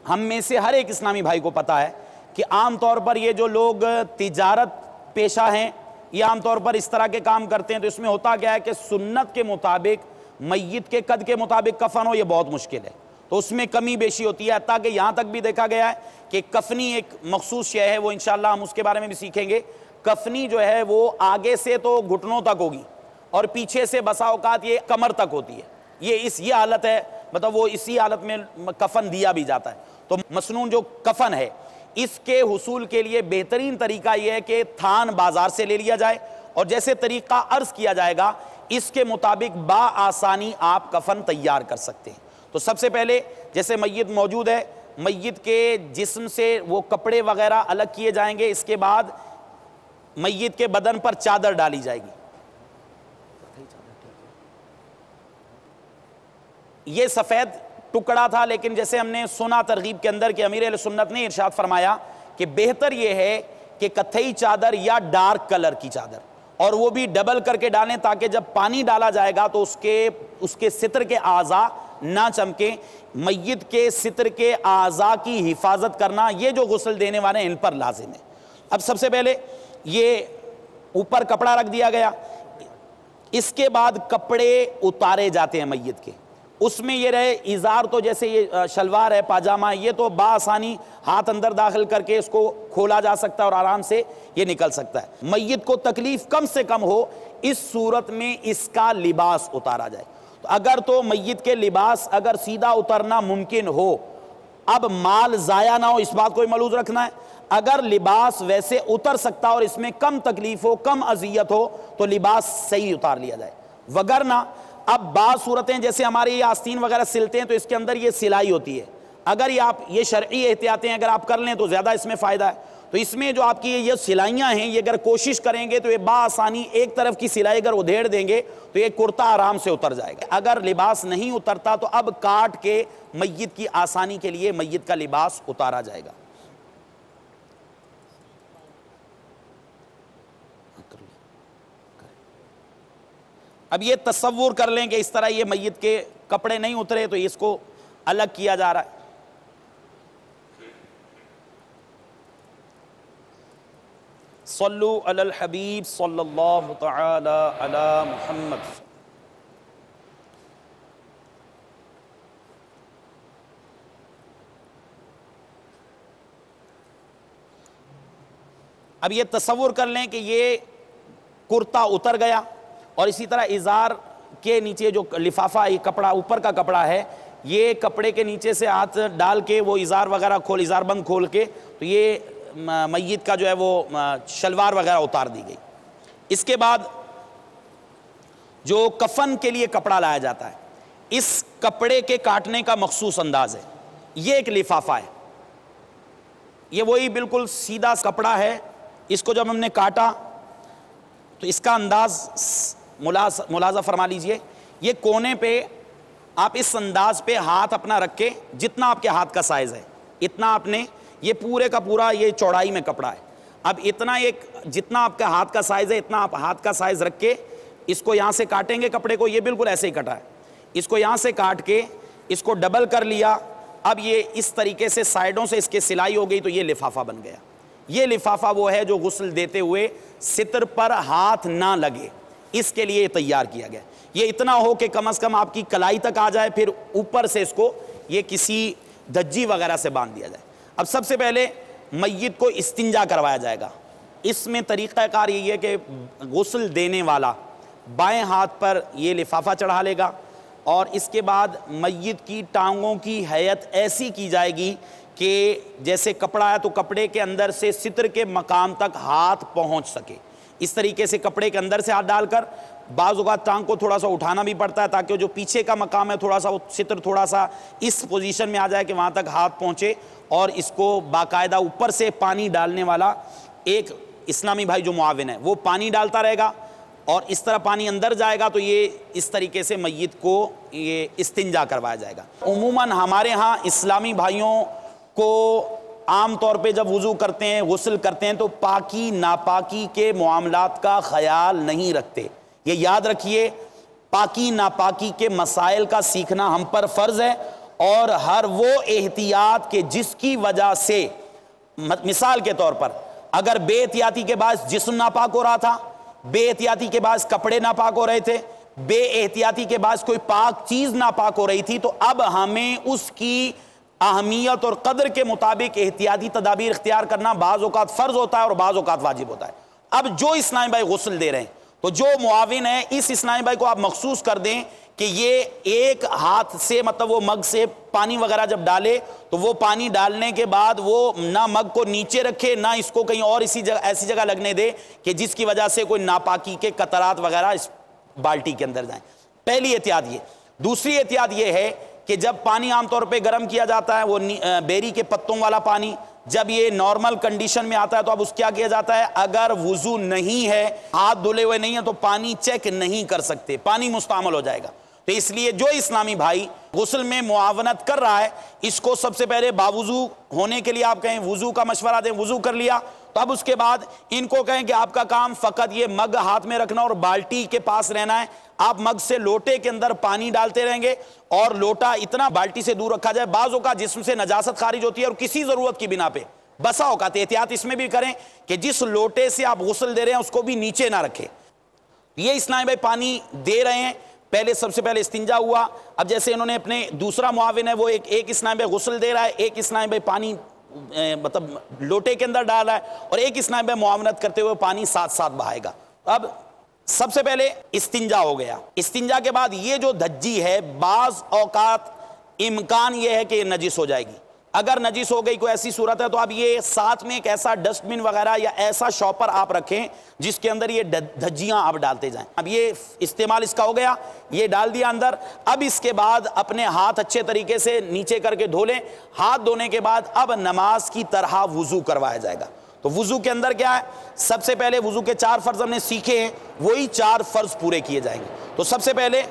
ہم میں سے ہر ایک اسلامی بھائی کو پتہ ہے کہ عام طور پر یہ جو لوگ تجارت پیشہ ہیں، یہ عام طور پر اس طرح کے کام کرتے ہیں. تو اس میں ہوتا کیا ہے کہ سنت کے مطابق میت کے قد کے مطابق کفن ہو، یہ بہت مشکل ہے. تو اس میں کمی بیشی ہوتی ہے، حتیٰ کہ یہاں تک بھی دیکھا گیا ہے کہ کفنی ایک مخصوص شے ہے، وہ انشاءاللہ ہم اس کے بارے میں بھی سیکھیں گے. کفنی جو ہے وہ آگے سے تو گھٹنوں تک ہوگی اور پیچھے سے بسا اوقات یہ کمر تک ہوتی ہے. یہ حالت ہے، مطلب وہ اسی حالت میں کفن دیا بھی جاتا ہے. تو مسنون جو کفن ہے اس کے حصول کے لیے بہترین طریقہ یہ ہے کہ تھان بازار سے لے لیا جائے، اور جیسے طریقہ عرض کیا جائے گا اس کے مطابق بآسانی آپ کفن تیار کر سکتے ہیں. تو سب سے پہلے جیسے میت موجود ہے، میت کے جسم سے وہ کپڑے وغیرہ الگ کیے جائیں گے. اس کے بعد میت کے بدن پر چادر ڈالی جائے گی. یہ سفید ٹکڑا تھا، لیکن جیسے ہم نے سنا ترغیب کے اندر کہ امیر اہل سنت نے ارشاد فرمایا کہ بہتر یہ ہے کہ کتھئی چادر یا ڈارک کلر کی چادر، اور وہ بھی ڈبل کر کے ڈالیں تاکہ جب پانی ڈالا جائے گا تو اس کے ستر کے اعضاء نہ چمکیں، میت کے ستر کے اعضاء کی حفاظت کرنا یہ جو غسل دینے والے ان پر لازم ہے۔ اب سب سے پہلے یہ اوپر کپڑا رکھ دیا گیا، اس کے بعد کپڑے اتارے جاتے ہیں میت کے، اس میں یہ رہے ازار، تو جیسے یہ شلوار ہے، پاجامہ ہے، یہ تو بآسانی ہاتھ اندر داخل کر کے اس کو کھولا جا سکتا ہے اور آرام سے یہ نکل سکتا ہے۔ میت کو تکلیف کم سے کم ہو اس صورت میں اس کا لباس اتارا جائے۔ تو اگر تو میت کے لباس اگر سیدھا اترنا ممکن ہو، اب مال ضائع نہ ہو اس بات کو ملحوظ رکھنا ہے، اگر لباس ویسے اتر سکتا اور اس میں کم تکلیف ہو، کم اذیت ہو تو لباس صحیح اتار لیا جائے، وگرنہ اب بعض صورتیں جیسے ہمارے یہ آستین وغیرہ سلتے ہیں تو اس کے اندر یہ سلائی ہوتی ہے، اگر یہ شرعی احتیاطیں اگر آپ کر لیں تو زیادہ اس میں فائدہ ہے۔ تو اس میں جو آپ کی یہ سلائیاں ہیں یہ اگر کوشش کریں گے تو یہ بآسانی ایک طرف کی سلائی اگر ادھیڑ دیں گے تو یہ کرتا آرام سے اتر جائے گا۔ اگر لباس نہیں اترتا تو اب کاٹ کے میت کی آسانی کے لیے میت کا لباس اتارا جائے گا۔ اب یہ تصور کر لیں کہ اس طرح یہ میت کے کپڑے نہیں اترے تو اس کو الگ کیا جا رہا ہے۔ صلو علی الحبیب صلی اللہ تعالی علی محمد۔ اب یہ تصور کر لیں کہ یہ کرتا اتر گیا اور اسی طرح ازار کے نیچے جو لفافہ یہ کپڑا اوپر کا کپڑا ہے، یہ کپڑے کے نیچے سے ہاتھ ڈال کے وہ ازار وغیرہ کھول، ازار بند کھول کے تو یہ میت کا جو ہے وہ شلوار وغیرہ اتار دی گئی۔ اس کے بعد جو کفن کے لیے کپڑا لایا جاتا ہے، اس کپڑے کے کاٹنے کا مخصوص انداز ہے، یہ ایک لفافہ ہے، یہ وہی بالکل سیدھا کپڑا ہے، اس کو جب ہم نے کاٹا تو اس کا انداز ملاحظہ فرما لیجئے، یہ کونے پہ آپ اس انداز پہ ہاتھ اپنا رکھ کے جتنا آپ کے ہاتھ کا سائز ہے اتنا آپ نے، یہ پورے کا پورا یہ چوڑائی میں کپڑا ہے، اب اتنا ایک جتنا آپ کا ہاتھ کا سائز ہے اتنا آپ ہاتھ کا سائز رکھ کے اس کو یہاں سے کاٹیں گے کپڑے کو، یہ بالکل ایسے ہی کٹا ہے، اس کو یہاں سے کاٹ کے اس کو ڈبل کر لیا، اب یہ اس طریقے سے سائیڈوں سے اس کے سلائی ہو گئی تو یہ لفافہ بن گیا۔ یہ لفافہ وہ ہے جو غسل دیتے ہوئے ستر پر ہاتھ نہ لگے، اس کے لیے تیار کیا گیا، یہ اتنا ہو کہ کم از کم آپ کی کلائی تک آ جائے، پھر اوپر سے اس کو یہ کسی دھجی وغیرہ سے باندھ دیا جائے۔ اب سب سے پہلے میت کو استنجا کروایا جائے گا، اس میں طریقہ کار یہی ہے کہ غسل دینے والا بائیں ہاتھ پر یہ لفافہ چڑھا لے گا اور اس کے بعد میت کی ٹانگوں کی ہیئت ایسی کی جائے گی کہ جیسے کپڑا ہے تو کپڑے کے اندر سے ستر کے مقام تک ہاتھ پہنچ سکے، اس طریقے سے کپڑے کے اندر سے ہاتھ ڈال کر، بعض اوقات ٹانگ کو تھوڑا سا اٹھانا بھی پڑتا ہے تاکہ جو پیچھے کا مقام ہے تھوڑا سا وہ ستر تھوڑا سا اس پوزیشن میں آ جائے کہ وہاں تک ہاتھ پہنچے، اور اس کو باقاعدہ اوپر سے پانی ڈالنے والا ایک اسلامی بھائی جو معاون ہے وہ پانی ڈالتا رہے گا، اور اس طرح پانی اندر جائے گا تو یہ اس طریقے سے میت کو یہ استنجا کروایا جائے گا۔ عموماً ہمارے ہاں اسلامی بھائیوں کو عام طور پہ جب وضو کرتے ہیں غسل کرتے ہیں تو پاکی ناپاکی کے معاملات کا خیال نہیں رکھتے، یہ یاد رکھیے، پاکی ناپاکی کے مسائل کا سیکھنا ہم پر فرض ہے، اور ہر وہ احتیاط کہ جس کی وجہ سے، مثال کے طور پر اگر بے احتیاطی کے باعث جسم ناپاک ہو رہا تھا، بے احتیاطی کے باعث کپڑے ناپاک ہو رہے تھے، بے احتیاطی کے باعث کوئی پاک چیز ناپاک ہو رہی تھی، تو اب ہمیں اس کی اہمیت اور قدر کے مطابق احتیاطی تدابیر اختیار کرنا بعض اوقات فرض ہوتا ہے اور بعض اوقات واجب ہوتا ہے۔ اب جو اسلامی بھائی غسل دے رہے ہیں تو جو معاون ہے اس اسلامی بھائی کو آپ مخصوص کر دیں کہ یہ ایک ہاتھ سے مطلب وہ مگ سے پانی وغیرہ جب ڈالے تو وہ پانی ڈالنے کے بعد وہ نہ مگ کو نیچے رکھے نہ اس کو کہیں اور ایسی جگہ لگنے دے کہ جس کی وجہ سے کوئی ناپاکی کے قطرات وغیرہ اس بالٹی کے اندر جائیں۔ پہلی احتیاط یہ۔ دوسری احتیاط یہ ہے کہ جب پانی عام طور پہ گرم کیا جاتا ہے وہ بیری کے پتوں والا پانی، جب یہ نارمل کنڈیشن میں آتا ہے تو اب اس کیا کیا جاتا ہے، اگر وضو نہیں ہے، ہاتھ دھلے ہوئے نہیں ہیں تو پانی چیک نہیں کر سکتے، پانی مستعمل ہو جائے گا۔ تو اس لیے جو اسلامی بھائی غسل میں معاونت کر رہا ہے اس کو سب سے پہلے باوضو ہونے کے لیے آپ کہیں وضو کا مشورہ دیں، وضو کر لیا تو اب اس کے بعد ان کو کہیں کہ آپ کا کام فقط یہ مگ ہاتھ میں رکھنا اور بالٹی کے پاس رہنا ہے. آپ مگ سے لوٹے کے اندر پانی ڈالتے رہیں گے اور لوٹا اتنا بالٹی سے دور رکھا جائے. بعض اوقات جسم سے نجاست خارج ہوتی ہے اور کسی ضرورت کی بنا پہ بسا اوقات احتیاط اس میں بھی کریں کہ جس لوٹے سے آپ غسل دے رہے ہیں اس کو بھی نیچے نہ رکھیں. یہ اسلام بھائی پانی دے رہے ہیں. پہلے سب سے پہلے استنجا ہوا. اب جیسے انہوں نے اپنے دوسرا معاون ہے وہ ایک اسلام بھائی غسل دے رہا ہے, ایک اسلام بھائی پانی مطلب لوٹے کے اندر ڈال رہا ہے, اور ایک اسلام بھائی معاونت کرتے ہوئے پانی ساتھ ساتھ بہائے گا. اب سب سے پہلے استنجا ہو گیا. استنجا کے بعد یہ جو دھجی ہے بعض اوقات امکان یہ ہے کہ یہ نجس ہو جائے گی. اگر نجس ہو گئی کوئی ایسی صورت ہے تو اب یہ ساتھ میں ایک ایسا ڈسٹ بن وغیرہ یا ایسا شاپر آپ رکھیں جس کے اندر یہ دھجیاں آپ ڈالتے جائیں. اب یہ استعمال اس کا ہو گیا, یہ ڈال دیا اندر. اب اس کے بعد اپنے ہاتھ اچھے طریقے سے نیچے کر کے دھو لیں. ہاتھ دھونے کے بعد اب نماز کی طرح وضو کروایا جائے گا. تو وضو کے اندر کیا ہے, سب سے پہلے وضو کے 4 فرض ہم نے سیکھے ہیں, وہی 4 فرض پورے کیے جائیں گے. تو سب سے پہلے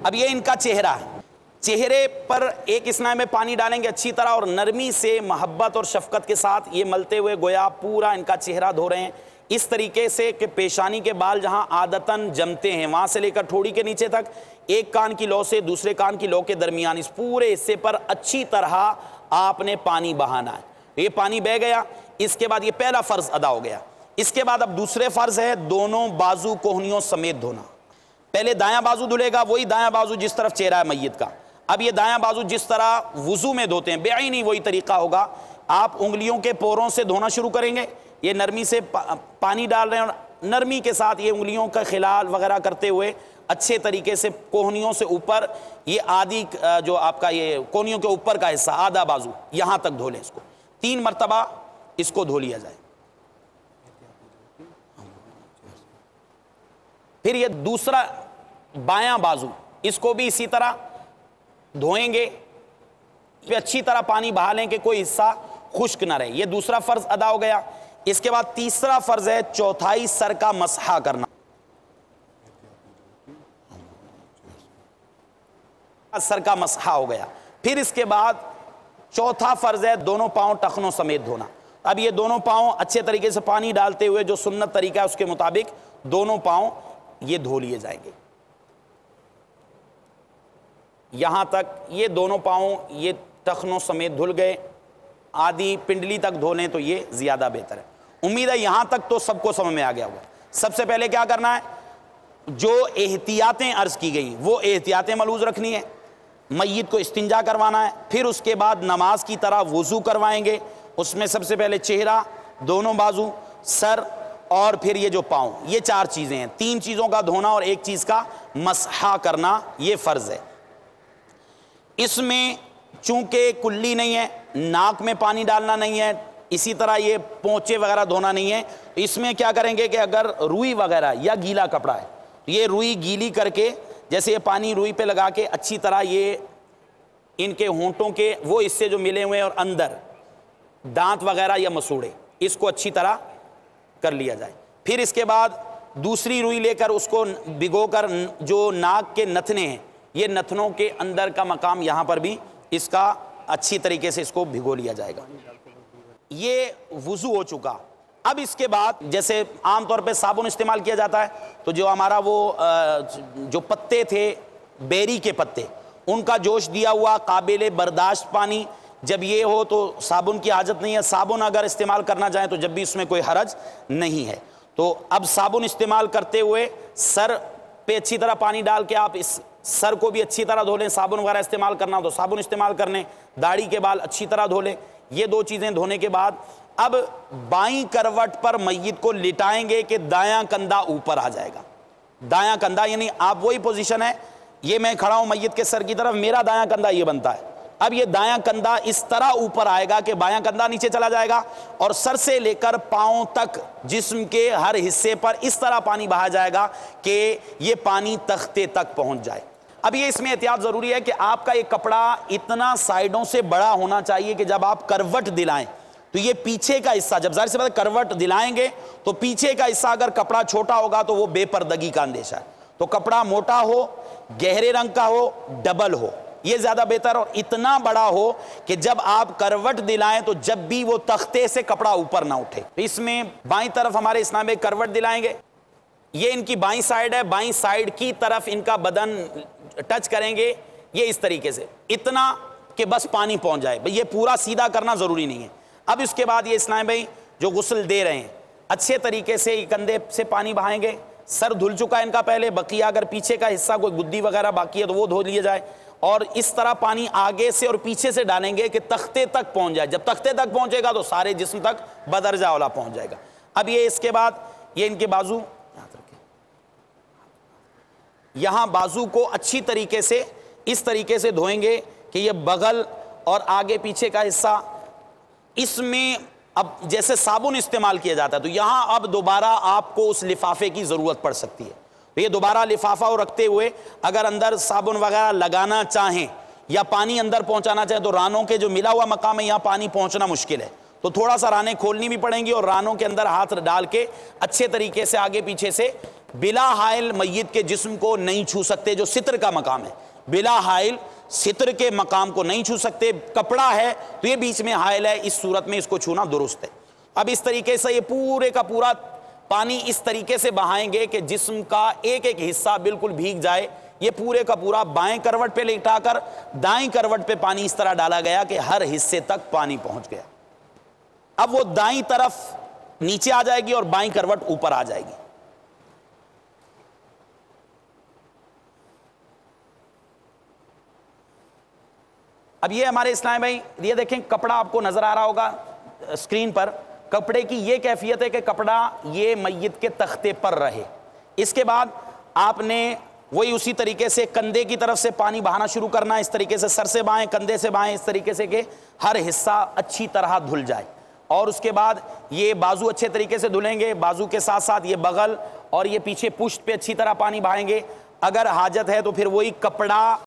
اب یہ ان کا چہرہ ہے. چہرے پر ایک اسنان میں پانی ڈالیں گے اچھی طرح اور نرمی سے محبت اور شفقت کے ساتھ یہ ملتے ہوئے گویا پورا ان کا چہرہ دھو رہے ہیں اس طریقے سے کہ پیشانی کے بال جہاں عادتاً جمتے ہیں وہاں سے لے کر ٹھوڑی کے نیچے تک ایک کان کی لو سے دوسرے کان کی لو کے درمیان اس پورے حصے پر اچھی طرح آپ نے پانی بہانا ہے. یہ پانی بہ گیا. اس کے بعد یہ پہلا فرض ادا ہو گیا. اس کے بعد اب دوسرے فرض ہے دونوں بازو کوہنیوں سمیت دھونا. پہلے دایاں بازو دھلے گا, وہی دایاں بازو جس طرف چہرہ ہے میت کا. اب یہ دایاں بازو جس طرح وضو میں دھوتے ہیں بعینی وہی طریقہ ہوگا. آپ انگلیوں کے پوروں سے دھونا شروع کریں گے. یہ نرمی سے پانی ڈال رہے ہیں اور نرمی کے ساتھ یہ انگلیوں کا خلال وغیرہ کرتے ہوئے اچھے طریقے سے کوہنیوں سے اوپر یہ آدھی جو آپ کا یہ کوہنیوں کے اوپر کا حصہ آدھا بازو یہاں تک دھو لیں. اس کو 3 مرتبہ اس کو دھو لیا جائے. پھر یہ دوسرا بایاں بازو اس کو بھی اسی طرح دھوئیں گے. پھر اچھی طرح پانی بہا لیں کہ کوئی حصہ خشک نہ رہے. یہ دوسرا فرض ادا ہو گیا. اس کے بعد تیسرا فرض ہے چوتھائی سر کا مسح کرنا. سر کا مسح ہو گیا. پھر اس کے بعد چوتھا فرض ہے دونوں پاؤں ٹخنوں سمیت دھونا. اب یہ دونوں پاؤں اچھے طریقے سے پانی ڈالتے ہوئے جو سنت طریقہ ہے اس کے مطابق دونوں پاؤں یہ دھو لیے جائیں گے. یہاں تک یہ دونوں پاؤں یہ ٹخنوں سمیت دھل گئے. آدھی پنڈلی تک دھو لیں تو یہ زیادہ بہتر ہے. امید ہے یہاں تک تو سب کو سمجھ میں آ گیا ہوگا. سب سے پہلے کیا کرنا ہے, جو احتیاطیں عرض کی گئیں وہ احتیاطیں ملحوظ رکھنی ہے. میت کو استنجا کروانا ہے. پھر اس کے بعد نماز کی طرح وضو کروائیں گے. اس میں سب سے پہلے چہرہ, دونوں بازو, سر اور پھر یہ جو پاؤں, یہ 4 چیزیں ہیں. 3 چیزوں کا دھونا اور 1 چیز کا مسح کرنا یہ فرض ہے. اس میں چونکہ کلی نہیں ہے, ناک میں پانی ڈالنا نہیں ہے, اسی طرح یہ پونچے وغیرہ دھونا نہیں ہے. اس میں کیا کریں گے کہ اگر روئی وغیرہ یا گیلا کپڑا ہے یہ روئی گیلی کر کے جیسے یہ پانی روئی پہ لگا کے اچھی طرح یہ ان کے ہونٹوں کے وہ حصے جو ملے ہوئے اور اندر دانت وغیرہ یا مسوڑے اس کو اچھی طرح کر لیا جائے. پھر اس کے بعد دوسری روئی لے کر اس کو بھگو کر جو ناک کے نتنے ہیں یہ نتنوں کے اندر کا مقام یہاں پر بھی اس کا اچھی طریقے سے اس کو بھگو لیا جائے گا. یہ وضو ہو چکا. اب اس کے بعد جیسے عام طور پہ صابن استعمال کیا جاتا ہے تو جو ہمارا وہ جو پتے تھے بیری کے پتے ان کا جوش دیا ہوا قابل برداشت پانی جب یہ ہو تو صابن کی حاجت نہیں ہے. صابن اگر استعمال کرنا چاہیں تو جب بھی اس میں کوئی حرج نہیں ہے. تو اب صابن استعمال کرتے ہوئے سر پہ اچھی طرح پانی ڈال کے آپ اس سر کو بھی اچھی طرح دھو لیں. صابن وغیرہ استعمال کرنا تو صابن استعمال کر لیں. داڑھی کے بال اچھی طرح دھو لیں. یہ 2 چیزیں دھونے کے بعد اب بائیں کروٹ پر میت کو لٹائیں گے کہ دایاں کندھا اوپر آ جائے گا. دایاں کندھا یعنی آپ وہی پوزیشن ہے, یہ میں کھڑا ہوں میت کے سر کی طرف, میرا دایاں کندھا یہ بنتا ہے. اب یہ دایاں کندھا اس طرح اوپر آئے گا کہ بایاں کندھا نیچے چلا جائے گا اور سر سے لے کر پاؤں تک جسم کے ہر حصے پر اس طرح پانی بہا جائے گا کہ یہ پانی تختے تک پہنچ جائے. اب یہ اس میں احتیاط ضروری ہے کہ آپ کا یہ کپڑا اتنا سائیڈوں سے بڑا ہونا چاہیے کہ جب آپ کروٹ دلائیں تو یہ پیچھے کا حصہ, جب ظاہر سی بات ہے کروٹ دلائیں گے تو پیچھے کا حصہ اگر کپڑا چھوٹا ہوگا تو وہ بے پردگی کا اندیشہ ہے. تو کپڑا موٹا ہو, گہرے رنگ کا ہو, ڈبل ہو, یہ زیادہ بہتر، اور اتنا بڑا ہو کہ جب آپ کروٹ دلائیں تو جب بھی وہ تختے سے کپڑا اوپر نہ اٹھے۔ اس میں بائیں طرف ہمارے اسلام میں کروٹ دلائیں گے، یہ ان کی بائیں سائیڈ ہے، بائیں سائیڈ کی طرف ان کا بدن ٹچ کریں گے، یہ اس طریقے سے اتنا کہ بس پانی پہنچ جائے، یہ پورا سیدھا کرنا ضروری نہیں ہے۔ اب اس کے بعد یہ اسلام بھائی جو غسل دے رہے ہیں اچھے طریقے سے کندھے سے پانی بہائیں گے، سر دھل چکا ہے ان کا پہلے، بقیہ اگر پیچھے کا حصہ کوئی گدی وغیرہ باقی ہے تو وہ دھو لیا جائے، اور اس طرح پانی آگے سے اور پیچھے سے ڈالیں گے کہ تختے تک پہنچ جائے۔ جب تختے تک پہنچے گا تو سارے جسم تک بدرجہ اولا پہنچ جائے گا۔ اب یہ اس کے بعد یہ ان کے بازو، یہاں بازو کو اچھی طریقے سے اس طریقے سے دھوئیں گے کہ یہ بغل اور آگے پیچھے کا حصہ، اس میں اب جیسے صابن استعمال کیا جاتا ہے تو یہاں اب دوبارہ آپ کو اس لفافے کی ضرورت پڑ سکتی ہے، تو یہ دوبارہ لفافہ رکھتے ہوئے اگر اندر صابن وغیرہ لگانا چاہیں یا پانی اندر پہنچانا چاہیں تو رانوں کے جو ملا ہوا مقام ہے یہاں پانی پہنچنا مشکل ہے، تو تھوڑا سا رانیں کھولنی بھی پڑیں گی اور رانوں کے اندر ہاتھ ڈال کے اچھے طریقے سے آگے پیچھے سے بلا حائل میت کے جسم کو نہیں چھو سکتے، جو ستر کا مقام ہے بلا حائل ستر کے مقام کو نہیں چھو سکتے، کپڑا ہے تو یہ بیچ میں حائل ہے، اس صورت میں اس کو چھونا درست ہے۔ اب اس طریقے سے یہ پورے کا پورا پانی اس طریقے سے بہائیں گے کہ جسم کا ایک ایک حصہ بالکل بھیگ جائے، یہ پورے کا پورا بائیں کروٹ پہ لٹا کر دائیں کروٹ پہ پانی اس طرح ڈالا گیا کہ ہر حصے تک پانی پہنچ گیا۔ اب وہ دائیں طرف نیچے آ جائے گی اور بائیں کروٹ اوپر آ جائے گی۔ اب یہ ہمارے اسلام بھائی یہ دیکھیں کپڑا آپ کو نظر آ رہا ہوگا اسکرین پر، کپڑے کی یہ کیفیت ہے کہ کپڑا یہ میت کے تختے پر رہے۔ اس کے بعد آپ نے وہی اسی طریقے سے کندھے کی طرف سے پانی بہانا شروع کرنا ہے، اس طریقے سے سر سے بہائیں، کندھے سے بہائیں، اس طریقے سے کہ ہر حصہ اچھی طرح دھل جائے، اور اس کے بعد یہ بازو اچھے طریقے سے دھلیں گے، بازو کے ساتھ ساتھ یہ بغل اور یہ پیچھے پشت پہ اچھی طرح پانی بہائیں گے۔ اگر حاجت ہے تو پھر وہی کپڑا